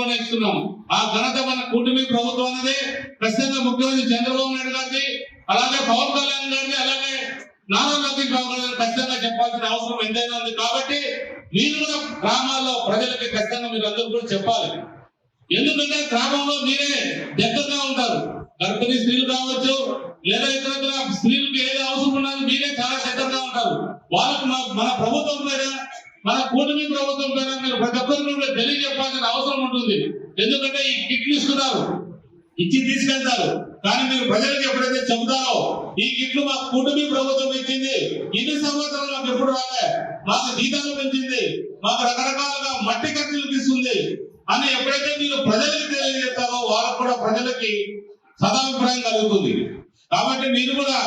సందర్భంలో ఇస్తున్నాం. ఆ ఘనత మన కూటమి ప్రభుత్వం అనేది ఖచ్చితంగా ముఖ్యమంత్రి చంద్రబాబు నాయుడు గారిది, అలాగే పవన్ కళ్యాణ్ గారిది, అలాగే నారా లోకేష్ బాబు గారిని ఖచ్చితంగా చెప్పాల్సిన అవసరం ఎంతైనా ఉంది. కాబట్టి మీరు కూడా గ్రామాల్లో ప్రజలకి ఖచ్చితంగా మీరు అందరూ కూడా చెప్పాలి. ఎందుకంటే గ్రామంలో మీరే దగ్గరగా ఉంటారు. గర్భిణీ స్త్రీలు కావచ్చు, లేదా ఇతర స్త్రీలకు ఏది అవసరం ఉన్నది మీరే చాలా దగ్గరగా ఉంటారు. వాళ్ళకు మన ప్రభుత్వం పైన, మన కూటమి ప్రభుత్వం పైన మీరు ప్రతి ఒక్కరు తెలియజెప్పాల్సిన అవసరం ఉంటుంది. ఎందుకంటే ఈ కిట్లు ఇస్తున్నారు, ఇచ్చి తీసుకెళ్తారు. కానీ మీరు ప్రజలకు ఎప్పుడైతే చెబుతారో ఈ కిట్లు మాకు కూటమి ప్రభుత్వం ఇచ్చింది, ఇన్ని సంవత్సరాలు మాకు ఎప్పుడు రాలే, మాకు జీతాలు పెంచింది, మాకు రకరకాలుగా మట్టి ఖర్చులు ఇస్తుంది అని ఎప్పుడైతే మీరు ప్రజలకు తెలియజేస్తారో వాళ్ళకు కూడా ప్రజలకి సదాభిప్రాయం కలుగుతుంది. కాబట్టి మీరు కూడా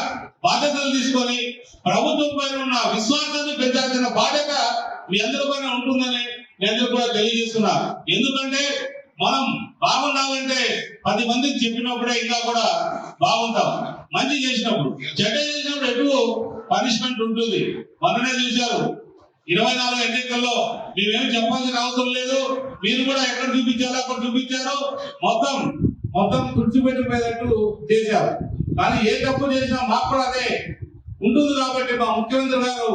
బాధ్యతలు తీసుకొని ప్రభుత్వం పైన ఉన్న విశ్వాసాన్ని పెంచాల్సిన బాధ్యత మీ అందరి పైన ఉంటుందని మీ అందరూ కూడా తెలియజేస్తున్నా. ఎందుకంటే మనం బాగుండాలంటే 10 మందికి చెప్పినప్పుడే ఇంకా కూడా బాగుంటాం. మంచి చేసినప్పుడు, చెడ్డ చేసినప్పుడు ఎక్కువ పనిష్మెంట్ ఉంటుంది. మననే చూశారు 24 ఎన్నికల్లో మేమేం చెప్పాల్సిన అవసరం లేదు, మీరు కూడా ఎక్కడ చూపించాలో అక్కడ చూపించారు, మొత్తం తుడిచిపెట్టిపోయేటట్టు చేశారు. కానీ ఏ తప్పు చేసినా మాకు కూడా అదే ఉంటుంది. కాబట్టి మా ముఖ్యమంత్రి గారు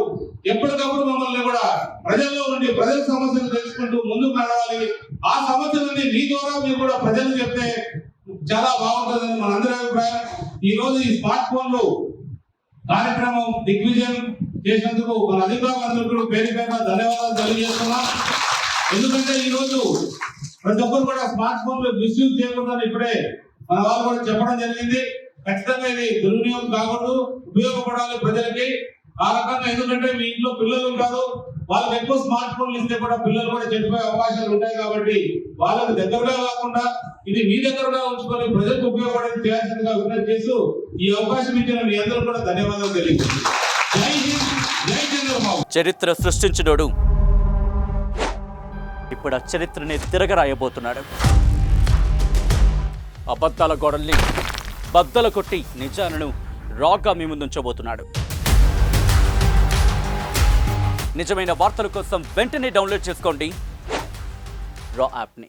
ఎప్పటికప్పుడు మమ్మల్ని కూడా ప్రజల్లో ఉండి ప్రజల సమస్యలు తెలుసుకుంటూ ముందుకు నడవాలి. ఆ సమస్యలన్నీ మీ ద్వారా మీరు కూడా ప్రజలు చెప్తే చాలా బాగుంటుందని మనందరి అభిప్రాయం. ఈ రోజు ఈ స్మార్ట్ ఫోన్లు కార్యక్రమం దిగ్విజయం చేసినందుకు మన అధికారులందరూ కూడా పేరు పేరున ధన్యవాదాలు తెలియజేస్తున్నాం. ఎందుకంటే ఈ రోజు ప్రతి ఒక్కరు కూడా స్మార్ట్ ఫోన్లు మిస్యూజ్ చేయకుండా ఇప్పుడే మన వాళ్ళు కూడా చెప్పడం జరిగింది. ఖచ్చితంగా ఇది దుర్వినియోగం కాకూడదు, ఉపయోగపడాలి ప్రజలకి ఆ రకంగా. ఎందుకంటే మీ ఇంట్లో పిల్లలు ఉంటారు, వాళ్ళకి ఎక్కువ స్మార్ట్ ఫోన్లు ఇస్తే కూడా పిల్లలు కూడా చెడిపోయే అవకాశాలు ఉంటాయి. కాబట్టి వాళ్ళకి దగ్గరగా కాకుండా ఇది మీ దగ్గరగా ఉంచుకొని ప్రజలకు ఉపయోగపడేది చేయాల్సిందిగా విజ్ఞప్తి చేస్తూ ఈ అవకాశం ఇచ్చిన మీ అందరూ కూడా ధన్యవాదాలు తెలియజేస్తున్నాను. జై హింద్, జై చంద్రబాబు. చరిత్ర సృష్టించినోడు ఇప్పుడు ఆ చరిత్రని తిరగరాయబోతున్నాడు. అబద్ధాల గోడల్ని బద్దలు కొట్టి నిజాలను రాగా మీ ముందుంచబోతున్నాడు. నిజమైన వార్తల కోసం వెంటనే డౌన్లోడ్ చేసుకోండి రా యాప్ని.